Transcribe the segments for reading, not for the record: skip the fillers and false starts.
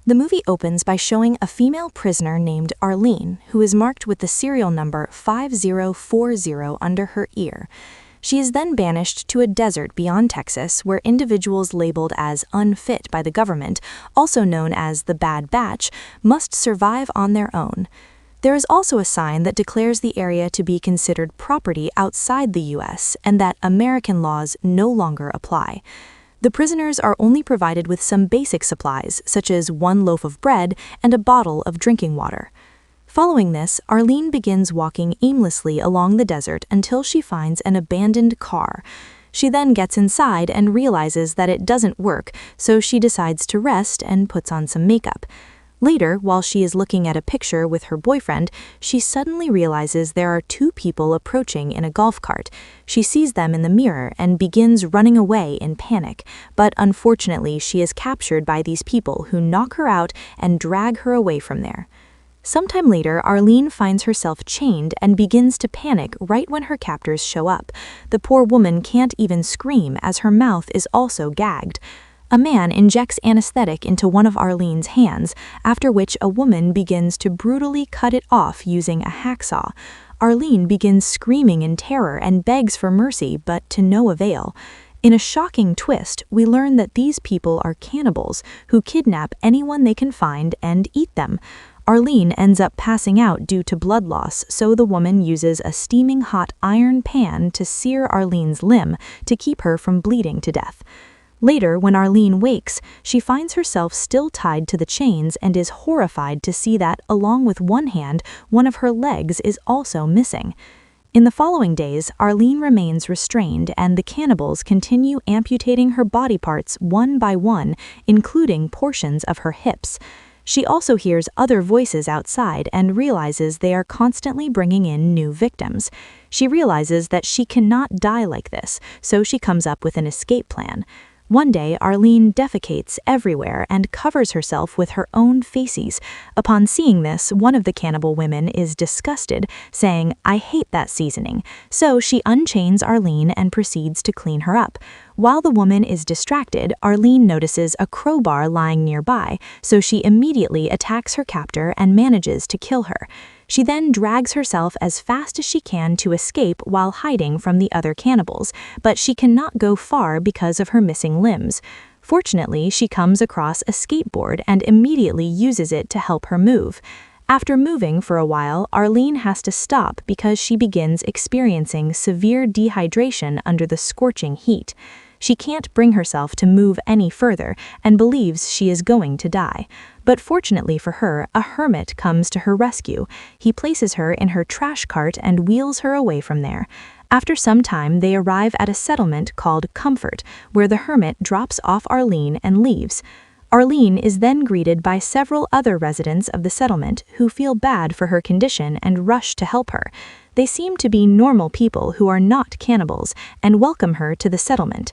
The movie opens by showing a female prisoner named Arlen, who is marked with the serial number 5040 under her ear. She is then banished to a desert beyond Texas where individuals labeled as unfit by the government, also known as the Bad Batch, must survive on their own. There is also a sign that declares the area to be considered property outside the U.S. and that American laws no longer apply. The prisoners are only provided with some basic supplies, such as one loaf of bread and a bottle of drinking water. Following this, Arlen begins walking aimlessly along the desert until she finds an abandoned car. She then gets inside and realizes that it doesn't work, so she decides to rest and puts on some makeup. Later, while she is looking at a picture with her boyfriend, she suddenly realizes there are two people approaching in a golf cart. She sees them in the mirror and begins running away in panic, but unfortunately she is captured by these people who knock her out and drag her away from there. Sometime later, Arlen finds herself chained and begins to panic right when her captors show up. The poor woman can't even scream as her mouth is also gagged. A man injects anesthetic into one of Arlen's hands, after which a woman begins to brutally cut it off using a hacksaw. Arlen begins screaming in terror and begs for mercy, but to no avail. In a shocking twist, we learn that these people are cannibals who kidnap anyone they can find and eat them. Arlen ends up passing out due to blood loss, so the woman uses a steaming hot iron pan to sear Arlen's limb to keep her from bleeding to death. Later, when Arlen wakes, she finds herself still tied to the chains and is horrified to see that, along with one hand, one of her legs is also missing. In the following days, Arlen remains restrained and the cannibals continue amputating her body parts one by one, including portions of her hips. She also hears other voices outside and realizes they are constantly bringing in new victims. She realizes that she cannot die like this, so she comes up with an escape plan. One day, Arlen defecates everywhere and covers herself with her own feces. Upon seeing this, one of the cannibal women is disgusted, saying, "I hate that seasoning." So she unchains Arlen and proceeds to clean her up. While the woman is distracted, Arlen notices a crowbar lying nearby, so she immediately attacks her captor and manages to kill her. She then drags herself as fast as she can to escape while hiding from the other cannibals, but she cannot go far because of her missing limbs. Fortunately, she comes across a skateboard and immediately uses it to help her move. After moving for a while, Arlen has to stop because she begins experiencing severe dehydration under the scorching heat. She can't bring herself to move any further and believes she is going to die. But fortunately for her, a hermit comes to her rescue. He places her in her trash cart and wheels her away from there. After some time, they arrive at a settlement called Comfort, where the hermit drops off Arlen and leaves. Arlen is then greeted by several other residents of the settlement who feel bad for her condition and rush to help her. They seem to be normal people who are not cannibals and welcome her to the settlement.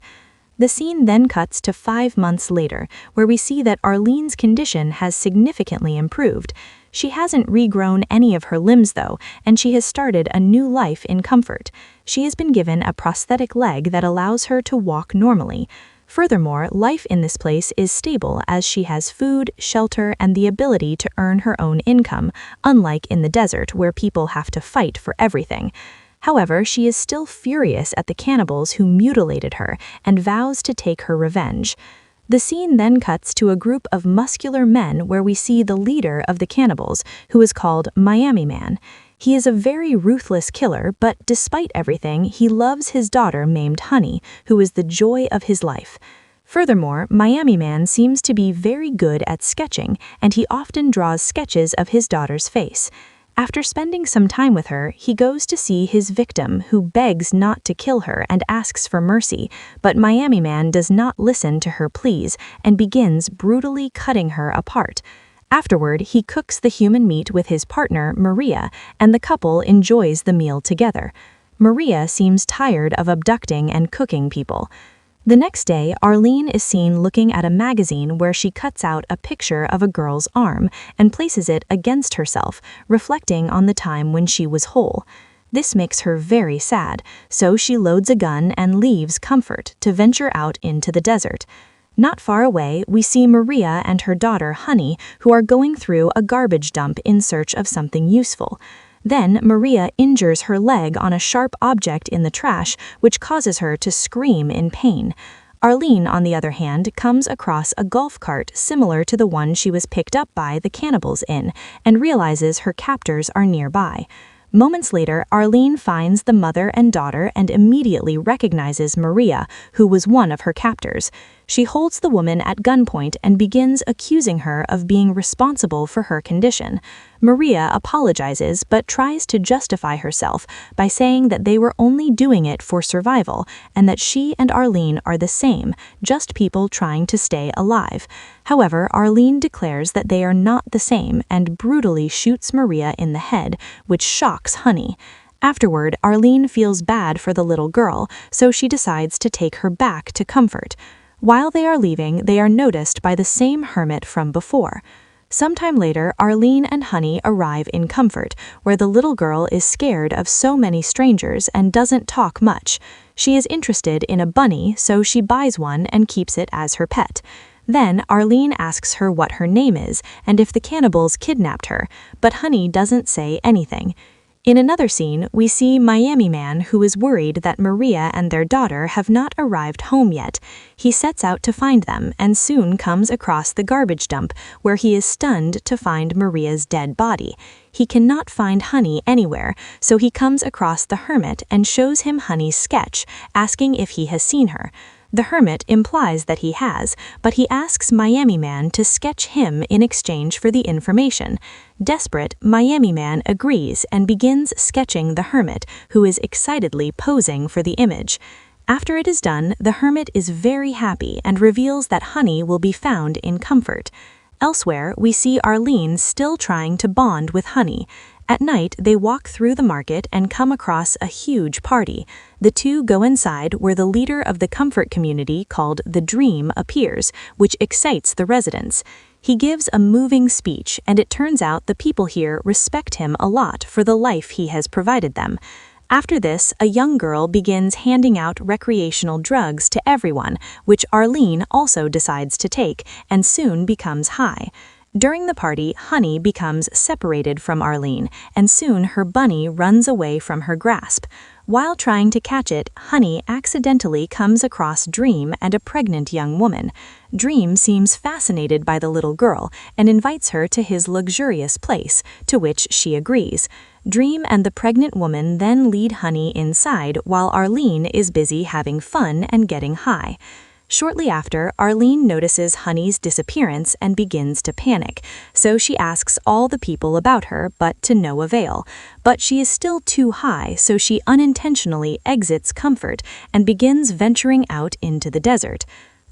The scene then cuts to 5 months later, where we see that Arlen's condition has significantly improved. She hasn't regrown any of her limbs though, and she has started a new life in Comfort. She has been given a prosthetic leg that allows her to walk normally. Furthermore, life in this place is stable as she has food, shelter, and the ability to earn her own income, unlike in the desert where people have to fight for everything. However, she is still furious at the cannibals who mutilated her and vows to take her revenge. The scene then cuts to a group of muscular men where we see the leader of the cannibals, who is called Miami Man. He is a very ruthless killer, but despite everything, he loves his daughter named Honey, who is the joy of his life. Furthermore, Miami Man seems to be very good at sketching, and he often draws sketches of his daughter's face. After spending some time with her, he goes to see his victim, who begs not to kill her and asks for mercy, but Miami Man does not listen to her pleas and begins brutally cutting her apart. Afterward, he cooks the human meat with his partner, Maria, and the couple enjoys the meal together. Maria seems tired of abducting and cooking people. The next day, Arlen is seen looking at a magazine where she cuts out a picture of a girl's arm and places it against herself, reflecting on the time when she was whole. This makes her very sad, so she loads a gun and leaves Comfort to venture out into the desert. Not far away, we see Maria and her daughter, Honey, who are going through a garbage dump in search of something useful. Then, Maria injures her leg on a sharp object in the trash, which causes her to scream in pain. Arlen, on the other hand, comes across a golf cart similar to the one she was picked up by the cannibals in, and realizes her captors are nearby. Moments later, Arlen finds the mother and daughter and immediately recognizes Maria, who was one of her captors. She holds the woman at gunpoint and begins accusing her of being responsible for her condition. Maria apologizes but tries to justify herself by saying that they were only doing it for survival and that she and Arlen are the same, just people trying to stay alive. However, Arlen declares that they are not the same and brutally shoots Maria in the head, which shocks Honey. Afterward, Arlen feels bad for the little girl, so she decides to take her back to Comfort. While they are leaving, they are noticed by the same hermit from before. Sometime later, Arlen and Honey arrive in Comfort, where the little girl is scared of so many strangers and doesn't talk much. She is interested in a bunny, so she buys one and keeps it as her pet. Then, Arlen asks her what her name is and if the cannibals kidnapped her, but Honey doesn't say anything. In another scene, we see Miami Man, who is worried that Maria and their daughter have not arrived home yet. He sets out to find them and soon comes across the garbage dump, where he is stunned to find Maria's dead body. He cannot find Honey anywhere, so he comes across the hermit and shows him Honey's sketch, asking if he has seen her. The hermit implies that he has, but he asks Miami Man to sketch him in exchange for the information. Desperate, Miami Man agrees and begins sketching the hermit, who is excitedly posing for the image. After it is done, the hermit is very happy and reveals that Honey will be found in Comfort. Elsewhere, we see Arlen still trying to bond with Honey. At night, they walk through the market and come across a huge party. The two go inside where the leader of the Comfort community called the Dream appears, which excites the residents. He gives a moving speech, and it turns out the people here respect him a lot for the life he has provided them. After this, a young girl begins handing out recreational drugs to everyone, which Arlen also decides to take, and soon becomes high. During the party, Honey becomes separated from Arlen, and soon her bunny runs away from her grasp. While trying to catch it, Honey accidentally comes across Dream and a pregnant young woman. Dream seems fascinated by the little girl and invites her to his luxurious place, to which she agrees. Dream and the pregnant woman then lead Honey inside while Arlen is busy having fun and getting high. Shortly after, Arlen notices Honey's disappearance and begins to panic, so she asks all the people about her, but to no avail. But she is still too high, so she unintentionally exits Comfort and begins venturing out into the desert.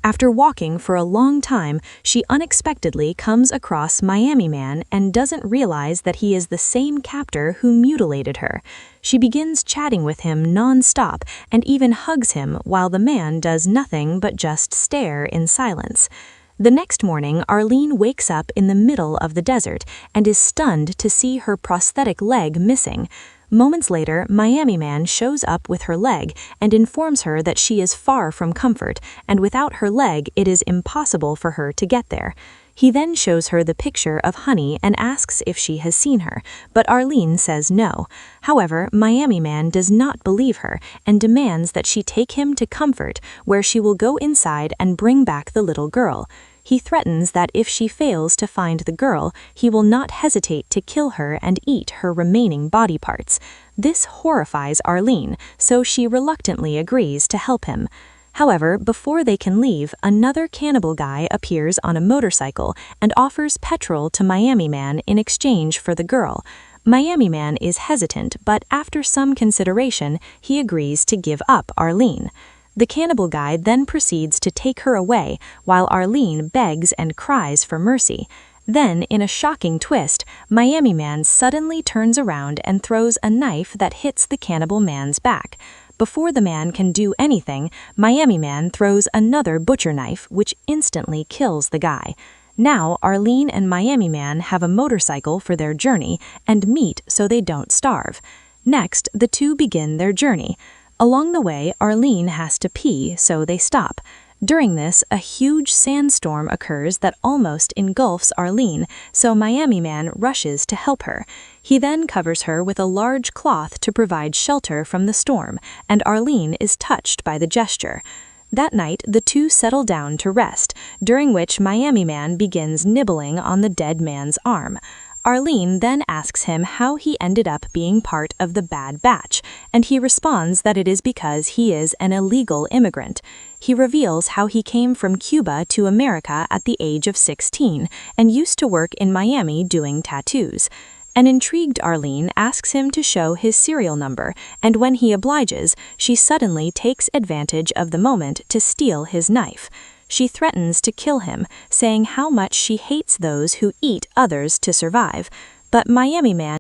After walking for a long time, she unexpectedly comes across Miami Man and doesn't realize that he is the same captor who mutilated her. She begins chatting with him non-stop and even hugs him while the man does nothing but just stare in silence. The next morning, Arlen wakes up in the middle of the desert and is stunned to see her prosthetic leg missing. Moments later, Miami Man shows up with her leg and informs her that she is far from Comfort, and without her leg, it is impossible for her to get there. He then shows her the picture of Honey and asks if she has seen her, but Arlen says no. However, Miami Man does not believe her and demands that she take him to Comfort, where she will go inside and bring back the little girl. He threatens that if she fails to find the girl, he will not hesitate to kill her and eat her remaining body parts. This horrifies Arlen, so she reluctantly agrees to help him. However, before they can leave, another cannibal guy appears on a motorcycle and offers petrol to Miami Man in exchange for the girl. Miami Man is hesitant, but after some consideration, he agrees to give up Arlen. The cannibal guy then proceeds to take her away, while Arlen begs and cries for mercy. Then, in a shocking twist, Miami Man suddenly turns around and throws a knife that hits the cannibal man's back. Before the man can do anything, Miami Man throws another butcher knife, which instantly kills the guy. Now, Arlen and Miami Man have a motorcycle for their journey and meet so they don't starve. Next, the two begin their journey. Along the way, Arlen has to pee, so they stop. During this, a huge sandstorm occurs that almost engulfs Arlen, so Miami Man rushes to help her. He then covers her with a large cloth to provide shelter from the storm, and Arlen is touched by the gesture. That night, the two settle down to rest, during which Miami Man begins nibbling on the dead man's arm. Arlen then asks him how he ended up being part of the Bad Batch, and he responds that it is because he is an illegal immigrant. He reveals how he came from Cuba to America at the age of 16 and used to work in Miami doing tattoos. An intrigued Arlen asks him to show his serial number, and when he obliges, she suddenly takes advantage of the moment to steal his knife. She threatens to kill him, saying how much she hates those who eat others to survive. But Miami Man